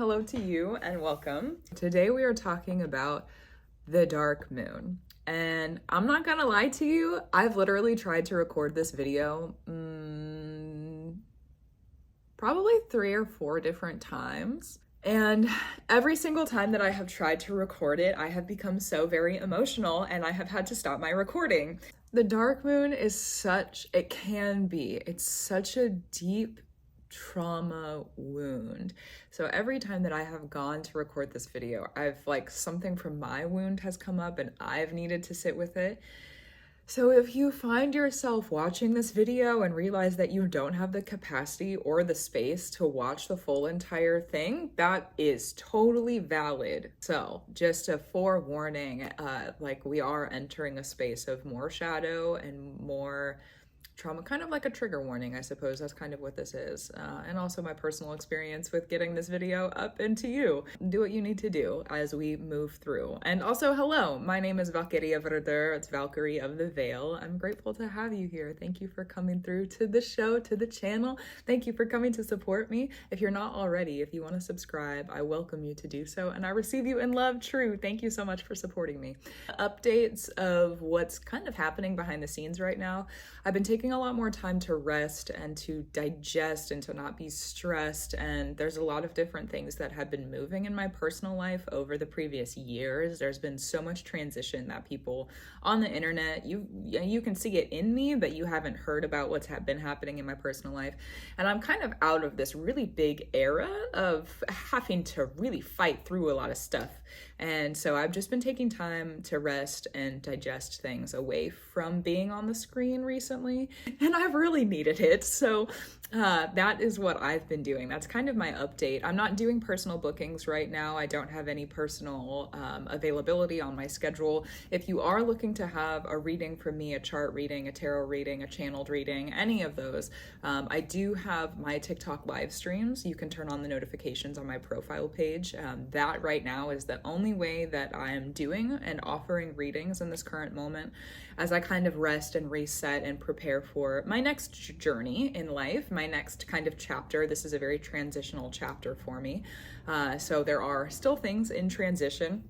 Hello to you and welcome. Today we are talking about the dark moon. And I'm not gonna lie to you, I've literally tried to record this video probably 3 or 4 different times. And every single time that I have tried to record it, I have become so very emotional and I have had to stop my recording. The dark moon is it's such a deep trauma wound. So every time that I have gone to record this video, something from my wound has come up and I've needed to sit with it. So if you find yourself watching this video and realize that you don't have the capacity or the space to watch the full entire thing, that is totally valid. So just a forewarning, we are entering a space of more shadow and more trauma, kind of like a trigger warning, I suppose. That's kind of what this is. And also my personal experience with getting this video up into you. Do what you need to do as we move through. And also, hello, my name is Valkyria Verder. It's Valkyrie of the Veil. I'm grateful to have you here. Thank you for coming through to the show, to the channel. Thank you for coming to support me. If you're not already, if you want to subscribe, I welcome you to do so. And I receive you in love, true. Thank you so much for supporting me. Updates of what's kind of happening behind the scenes right now. I've been taking a lot more time to rest and to digest and to not be stressed, and there's a lot of different things that have been moving in my personal life over the previous years. There's been so much transition that people on the internet, you can see it in me, but you haven't heard about what's been happening in my personal life. And I'm kind of out of this really big era of having to really fight through a lot of stuff. And so I've just been taking time to rest and digest things away from being on the screen recently. And I've really needed it. So that is what I've been doing. That's kind of my update. I'm not doing personal bookings right now. I don't have any personal availability on my schedule. If you are looking to have a reading from me, a chart reading, a tarot reading, a channeled reading, any of those, I do have my TikTok live streams. You can turn on the notifications on my profile page. That right now is the only way that I am doing and offering readings in this current moment as I kind of rest and reset and prepare for my next journey in life, my next kind of chapter. This is a very transitional chapter for me. So there are still things in transition.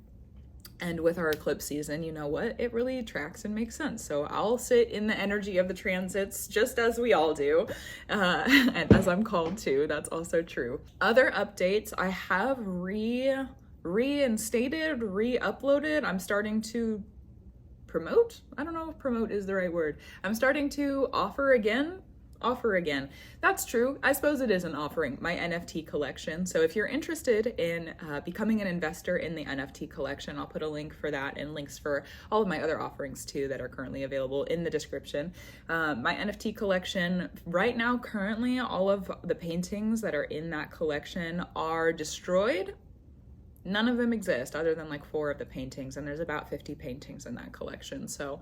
And with our eclipse season, you know what? It really tracks and makes sense. So I'll sit in the energy of the transits just as we all do. And as I'm called to, that's also true. Other updates, I have reinstated, re-uploaded. I'm starting to promote. I don't know if promote is the right word. I'm starting to offer again. That's true. I suppose it is an offering, my NFT collection. So if you're interested in becoming an investor in the NFT collection, I'll put a link for that and links for all of my other offerings too that are currently available in the description. My NFT collection right now, currently, all of the paintings that are in that collection are destroyed. None of them exist other than like 4 of the paintings, and there's about 50 paintings in that collection. So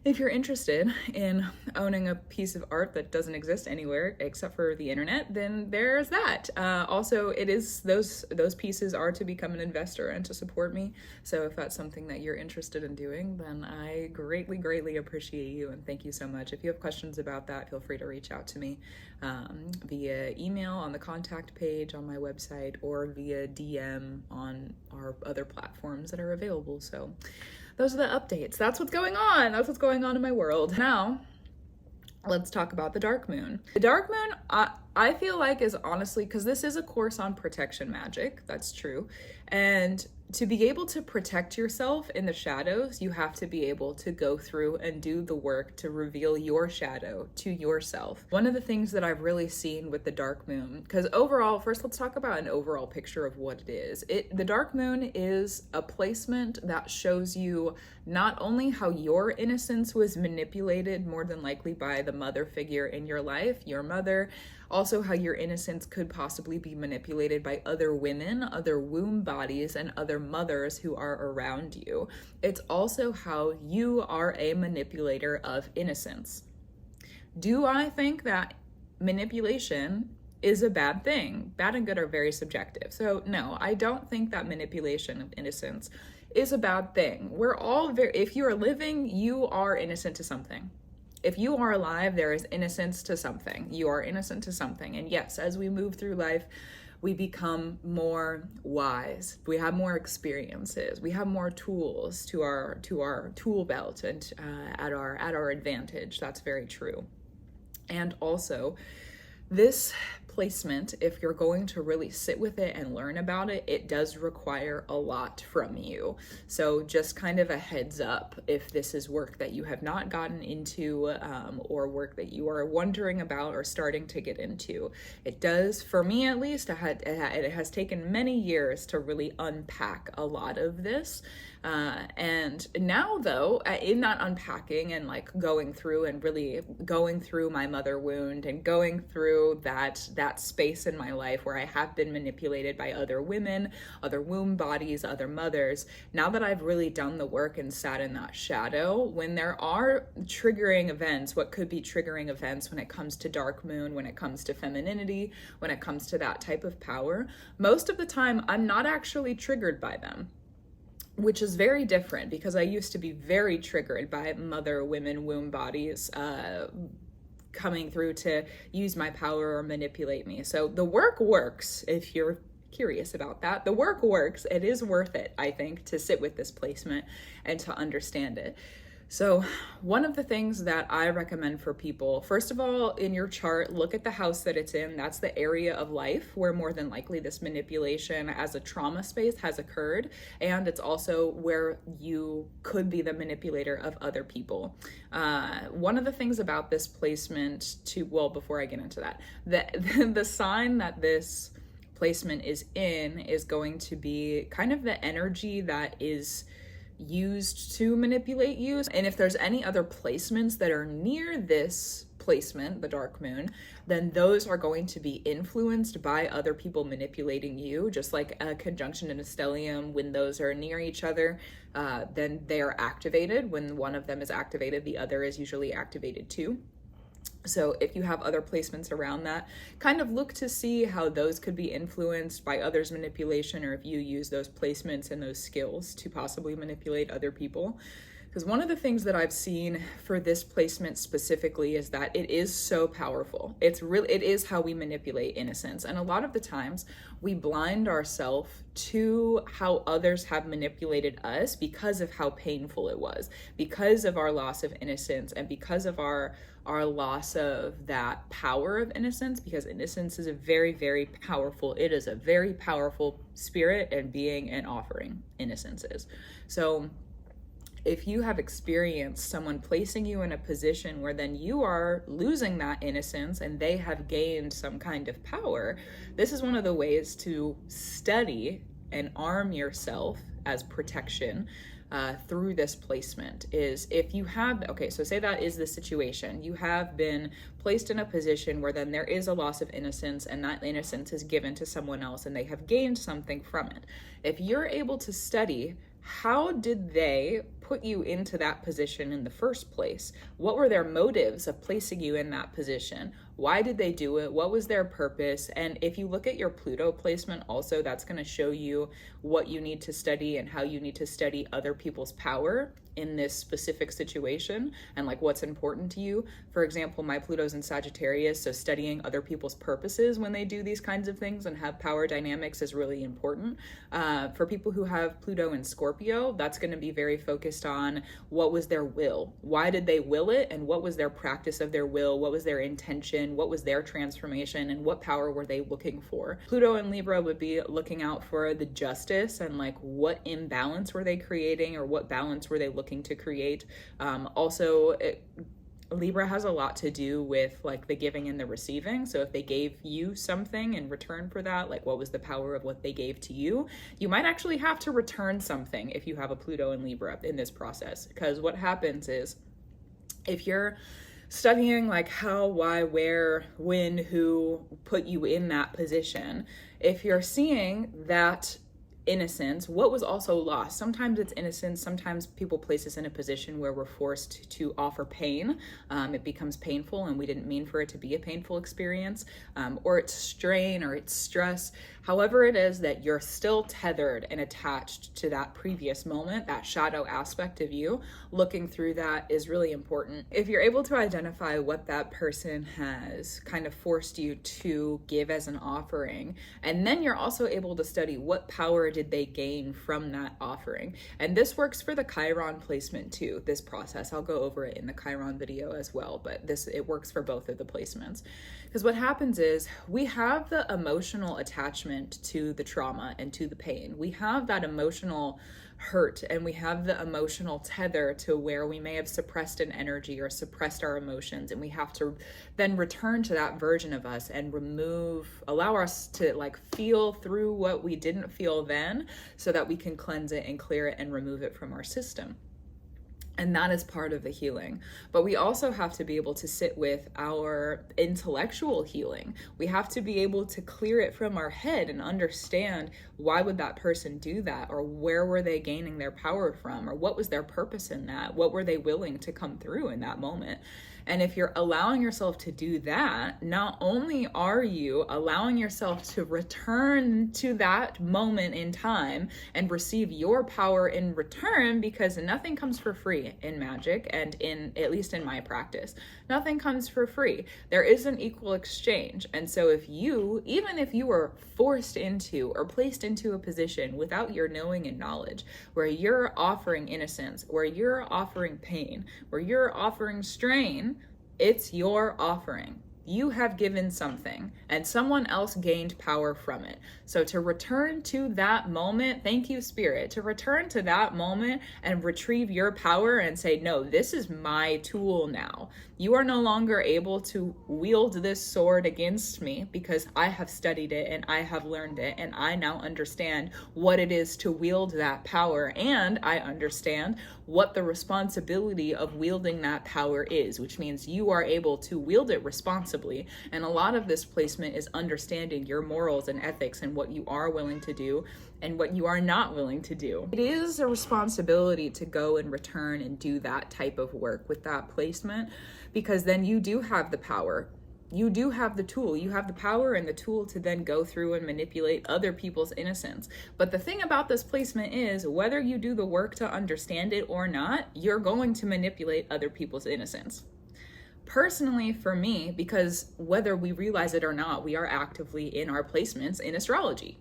if you're interested in owning a piece of art that doesn't exist anywhere except for the internet, then there's that. Also, it is those pieces are to become an investor and to support me. So if that's something that you're interested in doing, then I greatly appreciate you and thank you so much. If you have questions about that, feel free to reach out to me via email on the contact page on my website or via DM on our other platforms that are available. So those are the updates. That's what's going on. That's what's going on in my world. Now, let's talk about the dark moon. The dark moon, I feel like is honestly, because this is a course on protection magic, that's true. And to be able to protect yourself in the shadows, you have to be able to go through and do the work to reveal your shadow to yourself. One of the things that I've really seen with the dark moon, because overall, first let's talk about an overall picture of what it is. The dark moon is a placement that shows you not only how your innocence was manipulated more than likely by the mother figure in your life, your mother, also how your innocence could possibly be manipulated by other women, other womb bodies, and other mothers who are around you. It's also how you are a manipulator of innocence. Do I think that manipulation is a bad thing? Bad and good are very subjective. So no, I don't think that manipulation of innocence is a bad thing. We're all if you are living, you are innocent to something. If you are alive, there is innocence to something. You are innocent to something. And yes, as we move through life, we become more wise. We have more experiences. We have more tools to our tool belt and at our advantage. That's very true. And also, this placement, if you're going to really sit with it and learn about it, it does require a lot from you. So just kind of a heads up, if this is work that you have not gotten into or work that you are wondering about or starting to get into, it does, for me at least, it has taken many years to really unpack a lot of this. And now though, in that unpacking and like going through and really going through my mother wound and going through that space in my life where I have been manipulated by other women, other womb bodies, other mothers, now that I've really done the work and sat in that shadow, when there are triggering events, what could be triggering events when it comes to dark moon, when it comes to femininity, when it comes to that type of power, most of the time I'm not actually triggered by them, which is very different because I used to be very triggered by mother, women, womb bodies coming through to use my power or manipulate me. So the work works. If you're curious about that, the work works. It is worth it, I think, to sit with this placement and to understand it. So one of the things that I recommend for people, first of all, in your chart, look at the house that it's in. That's the area of life where more than likely this manipulation as a trauma space has occurred. And it's also where you could be the manipulator of other people. One of the things about this placement before I get into that, the sign that this placement is in is going to be kind of the energy that is used to manipulate you. And if there's any other placements that are near this placement, the dark moon, then those are going to be influenced by other people manipulating you. Just like a conjunction and a stellium, when those are near each other, then they are activated. When one of them is activated, the other is usually activated too. So if you have other placements around that, kind of look to see how those could be influenced by others' manipulation, or if you use those placements and those skills to possibly manipulate other people. Because one of the things that I've seen for this placement specifically is that it is so powerful. It is how we manipulate innocence. And a lot of the times we blind ourselves to how others have manipulated us because of how painful it was, because of our loss of innocence, and because of our loss of that power of innocence, because innocence is a very, very powerful spirit and being and offering, innocence is. So if you have experienced someone placing you in a position where then you are losing that innocence and they have gained some kind of power, this is one of the ways to study and arm yourself as protection through this placement. Is if you have, so say that is the situation. You have been placed in a position where then there is a loss of innocence, and that innocence is given to someone else and they have gained something from it. If you're able to study, how did they put you into that position in the first place? What were their motives of placing you in that position? Why did they do it? What was their purpose? And if you look at your Pluto placement also, that's going to show you what you need to study and how you need to study other people's power in this specific situation and like what's important to you. For example, my Pluto's in Sagittarius, so studying other people's purposes when they do these kinds of things and have power dynamics is really important. For people who have Pluto in Scorpio, that's going to be very focused on what was their will. Why did they will it? And what was their practice of their will? What was their intention? What was their transformation? And what power were they looking for? Pluto in Libra would be looking out for the justice and like what imbalance were they creating, or what balance were they looking to create. Libra has a lot to do with like the giving and the receiving. So if they gave you something in return for that, like what was the power of what they gave to you, you might actually have to return something if you have a Pluto in Libra in this process. Because what happens is, if you're studying like how, why, where, when, who put you in that position, if you're seeing that innocence, what was also lost? Sometimes it's innocence, sometimes people place us in a position where we're forced to offer pain. It becomes painful and we didn't mean for it to be a painful experience, or it's strain or it's stress. However it is that you're still tethered and attached to that previous moment, that shadow aspect of you, looking through that is really important. If you're able to identify what that person has kind of forced you to give as an offering, and then you're also able to study what power did they gain from that offering. And this works for the Chiron placement too, this process. I'll go over it in the Chiron video as well, but it works for both of the placements. Because what happens is we have the emotional attachment to the trauma and to the pain. We have that emotional hurt, and we have the emotional tether to where we may have suppressed an energy or suppressed our emotions, and we have to then return to that version of us and allow us to like feel through what we didn't feel then, so that we can cleanse it and clear it and remove it from our system. And that is part of the healing. But we also have to be able to sit with our intellectual healing. We have to be able to clear it from our head and understand, why would that person do that? Or where were they gaining their power from? Or what was their purpose in that? What were they willing to come through in that moment? And if you're allowing yourself to do that, not only are you allowing yourself to return to that moment in time and receive your power in return, because nothing comes for free in magic, and at least in my practice, nothing comes for free. There is an equal exchange. And so even if you were forced into or placed into a position without your knowing and knowledge, where you're offering innocence, where you're offering pain, where you're offering strain, it's your offering. You have given something and someone else gained power from it. So to return to that moment, thank you, Spirit, to return to that moment and retrieve your power and say, no, this is my tool now. You are no longer able to wield this sword against me, because I have studied it and I have learned it, and I now understand what it is to wield that power, and I understand what the responsibility of wielding that power is, which means you are able to wield it responsibly. And a lot of this placement is understanding your morals and ethics and what you are willing to do and what you are not willing to do. It is a responsibility to go and return and do that type of work with that placement, because then you do have the power. You do have the tool. You have the power and the tool to then go through and manipulate other people's innocence. But the thing about this placement is, whether you do the work to understand it or not, you're going to manipulate other people's innocence. Personally, for me, because whether we realize it or not, we are actively in our placements in astrology.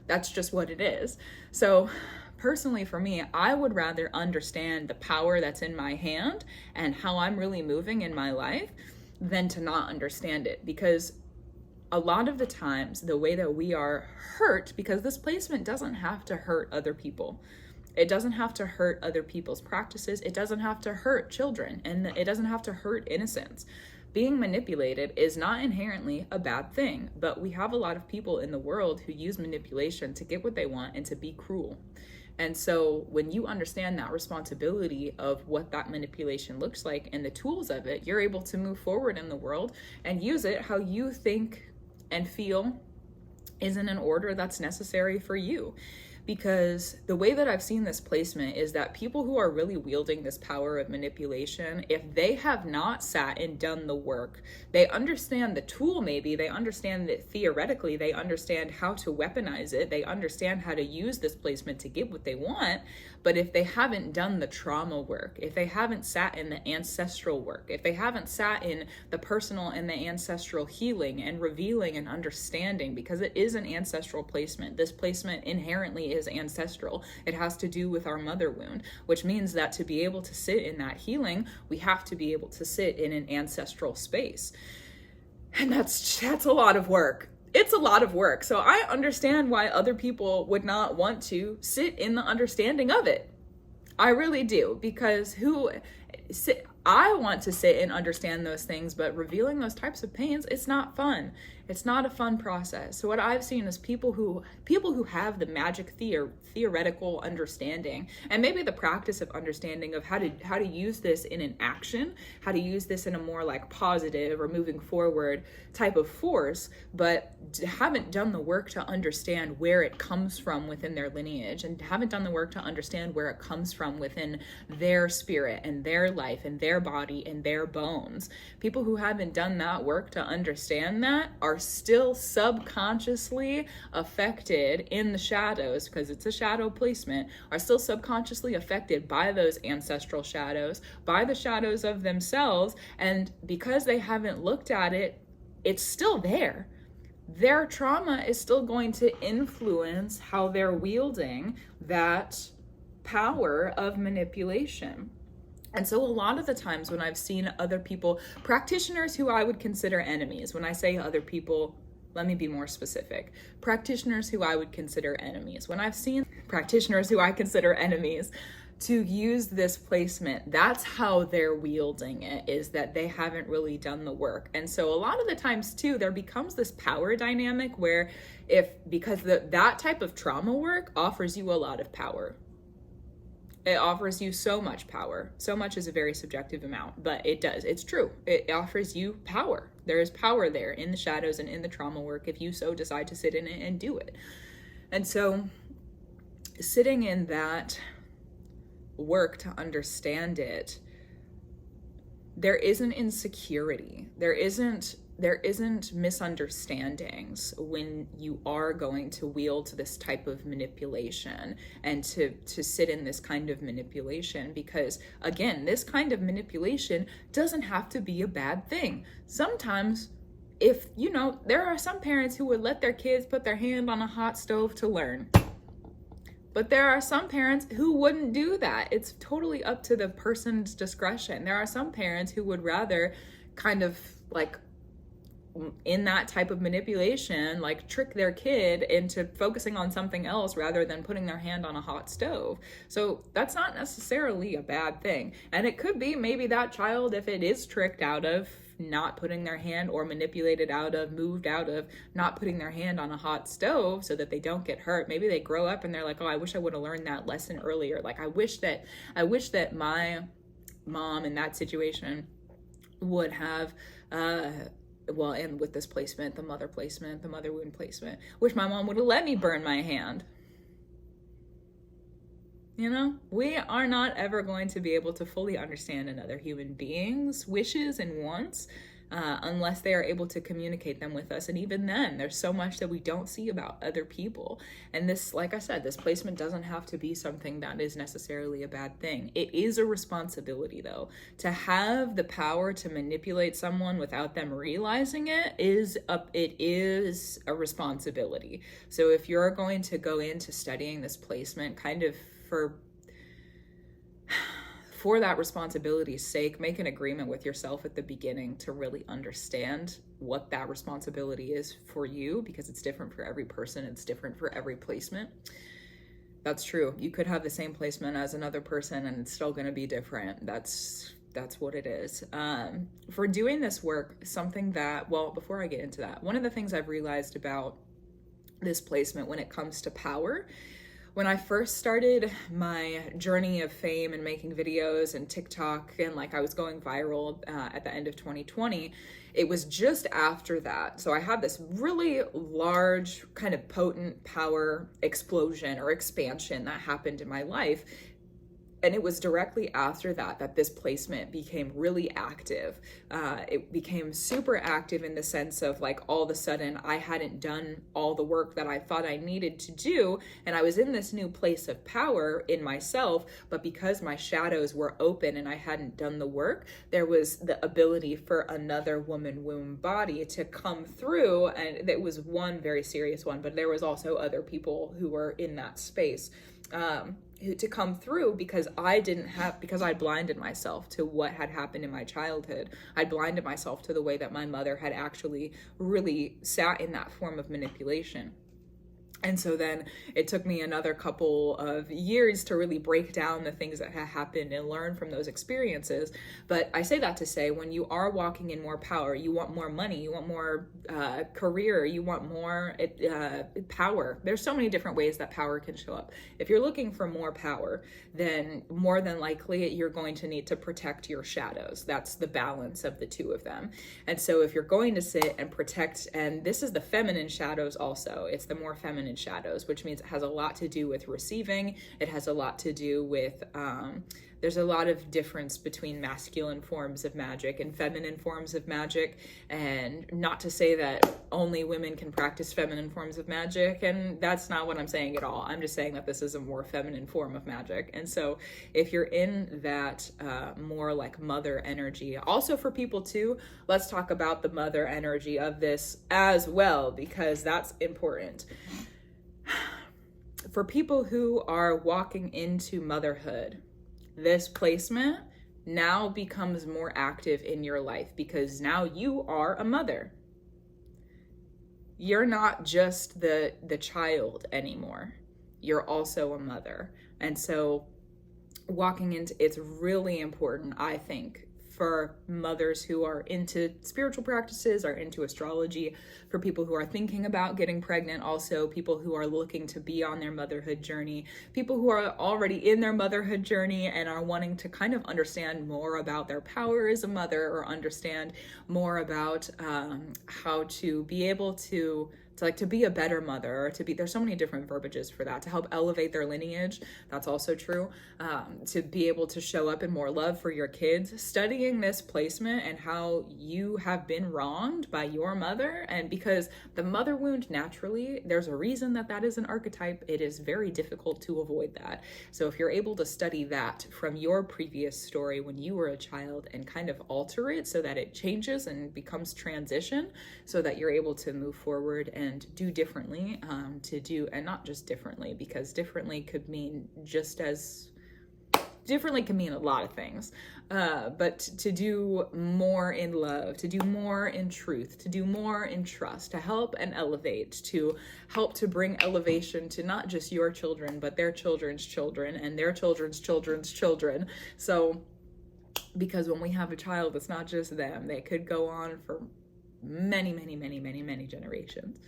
That's just what it is. So personally, for me, I would rather understand the power that's in my hand and how I'm really moving in my life than to not understand it. Because a lot of the times, the way that we are hurt, because this placement doesn't have to hurt other people. It doesn't have to hurt other people's practices. It doesn't have to hurt children, and it doesn't have to hurt innocence. Being manipulated is not inherently a bad thing, but we have a lot of people in the world who use manipulation to get what they want and to be cruel. And so when you understand that responsibility of what that manipulation looks like and the tools of it, you're able to move forward in the world and use it how you think and feel is in an order that's necessary for you. Because the way that I've seen this placement is that people who are really wielding this power of manipulation, if they have not sat and done the work, they understand the tool, maybe they understand that theoretically, they understand how to weaponize it, they understand how to use this placement to get what they want. But if they haven't done the trauma work, if they haven't sat in the ancestral work, if they haven't sat in the personal and the ancestral healing and revealing and understanding, because it is an ancestral placement, this placement inherently is ancestral. It has to do with our mother wound, which means that to be able to sit in that healing, we have to be able to sit in an ancestral space. And that's a lot of work. It's a lot of work. So I understand why other people would not want to sit in the understanding of it. I really do, because I want to sit and understand those things, but revealing those types of pains, it's not fun. It's not a fun process. So what I've seen is people who have the magic theoretical understanding, and maybe the practice of understanding of how to use this in an action, how to use this in a more like positive or moving forward type of force, but haven't done the work to understand where it comes from within their lineage, and haven't done the work to understand where it comes from within their spirit and their life and their body and their bones. People who haven't done that work to understand that are still subconsciously affected in the shadows, because it's a shadow placement, are still subconsciously affected by those ancestral shadows, by the shadows of themselves. And because they haven't looked at it, it's still there. Their trauma is still going to influence how they're wielding that power of manipulation. And so a lot of the times when I've seen other people, practitioners who I would consider enemies, when I say other people, let me be more specific, practitioners who I would consider enemies. When I've seen practitioners who I consider enemies to use this placement, that's how they're wielding it, is that they haven't really done the work. And so a lot of the times too, there becomes this power dynamic where because that type of trauma work offers you a lot of power. It offers you so much power. So much is a very subjective amount, but it does. It's true. It offers you power. There is power there in the shadows and in the trauma work if you so decide to sit in it and do it. And so sitting in that work to understand it, there isn't insecurity. There isn't misunderstandings when you are going to wield this type of manipulation and to sit in this kind of manipulation, because again, this kind of manipulation doesn't have to be a bad thing. Sometimes, if there are some parents who would let their kids put their hand on a hot stove to learn. But there are some parents who wouldn't do that. It's totally up to the person's discretion. There are some parents who would rather kind of like in that type of manipulation, like trick their kid into focusing on something else rather than putting their hand on a hot stove. So that's not necessarily a bad thing. And it could be maybe that child, if it is tricked out of not putting their hand, or manipulated out of, moved out of not putting their hand on a hot stove so that they don't get hurt, maybe they grow up and they're like, oh, I wish I would have learned that lesson earlier. Like I wish that my mom in that situation would have and with this placement, the mother wound placement, wish my mom would have let me burn my hand. We are not ever going to be able to fully understand another human being's wishes and wants unless they are able to communicate them with us. And even then, there's so much that we don't see about other people. And this, like I said, this placement doesn't have to be something that is necessarily a bad thing. It is a responsibility, though. To have the power to manipulate someone without them realizing it is a responsibility. So if you're going to go into studying this placement kind of for that responsibility's sake, make an agreement with yourself at the beginning to really understand what that responsibility is for you, because it's different for every person. It's different for every placement. That's true. You could have the same placement as another person and it's still going to be different. That's what it is. For doing this work, before I get into that, one of the things I've realized about this placement when it comes to power, when I first started my journey of fame and making videos and TikTok, and like I was going viral at the end of 2020, it was just after that. So I had this really large kind of potent power explosion or expansion that happened in my life. And it was directly after that this placement became really active. It became super active in the sense of like all of a sudden I hadn't done all the work that I thought I needed to do. And I was in this new place of power in myself, but because my shadows were open and I hadn't done the work, there was the ability for another woman womb body to come through. And it was one very serious one, but there was also other people who were in that space. To come through because I blinded myself to what had happened in my childhood. I blinded myself to the way that my mother had actually really sat in that form of manipulation. And so then it took me another couple of years to really break down the things that had happened and learn from those experiences. But I say that to say, when you are walking in more power, you want more money, you want more career, you want more power. There's so many different ways that power can show up. If you're looking for more power, then more than likely you're going to need to protect your shadows. That's the balance of the two of them. And so if you're going to sit and protect, and this is the feminine shadows also, it's the more feminine shadows, which means it has a lot to do with receiving. It has a lot to do with there's a lot of difference between masculine forms of magic and feminine forms of magic. And not to say that only women can practice feminine forms of magic, and that's not what I'm saying at all. I'm just saying that this is a more feminine form of magic. And so if you're in that more like mother energy, also for people too, let's talk about the mother energy of this as well, because that's important. For people who are walking into motherhood, this placement now becomes more active in your life because now you are a mother. You're not just the child anymore. You're also a mother. And so walking into, it's really important, I think, for mothers who are into spiritual practices, are into astrology, for people who are thinking about getting pregnant, also people who are looking to be on their motherhood journey, people who are already in their motherhood journey and are wanting to kind of understand more about their power as a mother, or understand more about how to be able to be a better mother, or to be, there's so many different verbiages for that, to help elevate their lineage. That's also true. To be able to show up in more love for your kids, studying this placement and how you have been wronged by your mother. And because the mother wound, naturally, there's a reason that that is an archetype. It is very difficult to avoid that. So if you're able to study that from your previous story when you were a child and kind of alter it so that it changes and becomes transition, so that you're able to move forward and do differently, and not just differently, because differently could mean differently can mean a lot of things, but to do more in love, to do more in truth, to do more in trust, to help and elevate, to help to bring elevation to not just your children, but their children's children and their children's children's children. So, because when we have a child, it's not just them. They could go on for many, many, many, many, many generations.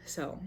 So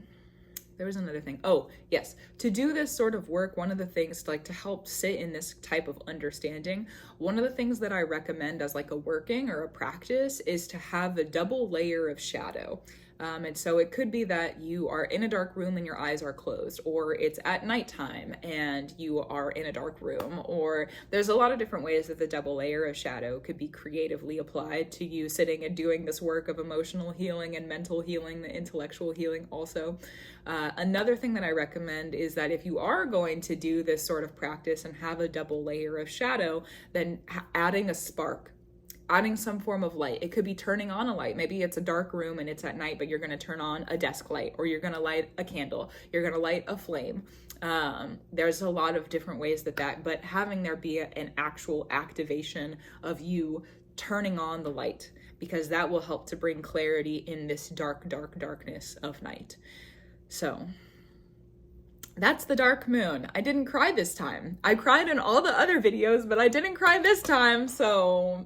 there was another thing. Oh, yes. To do this sort of work, one of the things, like to help sit in this type of understanding, one of the things that I recommend as like a working or a practice is to have a double layer of shadow. And so it could be that you are in a dark room and your eyes are closed, or it's at nighttime and you are in a dark room, or there's a lot of different ways that the double layer of shadow could be creatively applied to you sitting and doing this work of emotional healing and mental healing, the intellectual healing also. Another thing that I recommend is that if you are going to do this sort of practice and have a double layer of shadow, then adding a spark, adding some form of light. It could be turning on a light. Maybe it's a dark room and it's at night, but you're going to turn on a desk light, or you're going to light a candle. You're going to light a flame. There's a lot of different ways but having there be an actual activation of you turning on the light, because that will help to bring clarity in this darkness of night. So that's the dark moon. I didn't cry this time. I cried in all the other videos, but I didn't cry this time. So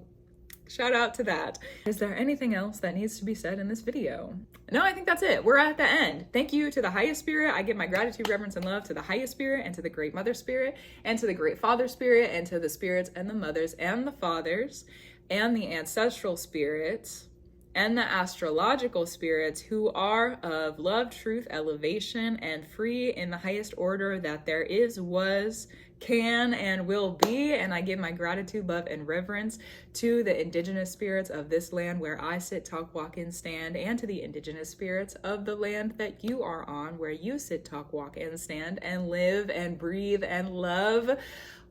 shout out to that. Is there anything else that needs to be said in this video? No, I think that's it. We're at the end. Thank you to the highest spirit. I give my gratitude, reverence, and love to the highest spirit, and to the great mother spirit, and to the great father spirit, and to the spirits and the mothers and the fathers, and the ancestral spirits, and the astrological spirits who are of love, truth, elevation, and free in the highest order that there is, was, can, and will be. And I give my gratitude, love, and reverence to the indigenous spirits of this land where I sit, talk, walk, and stand, and to the indigenous spirits of the land that you are on, where you sit, talk, walk, and stand, and live, and breathe, and love.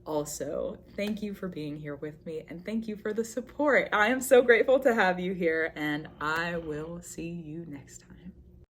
Also, thank you for being here with me, and thank you for the support. I am so grateful to have you here, and I will see you next time.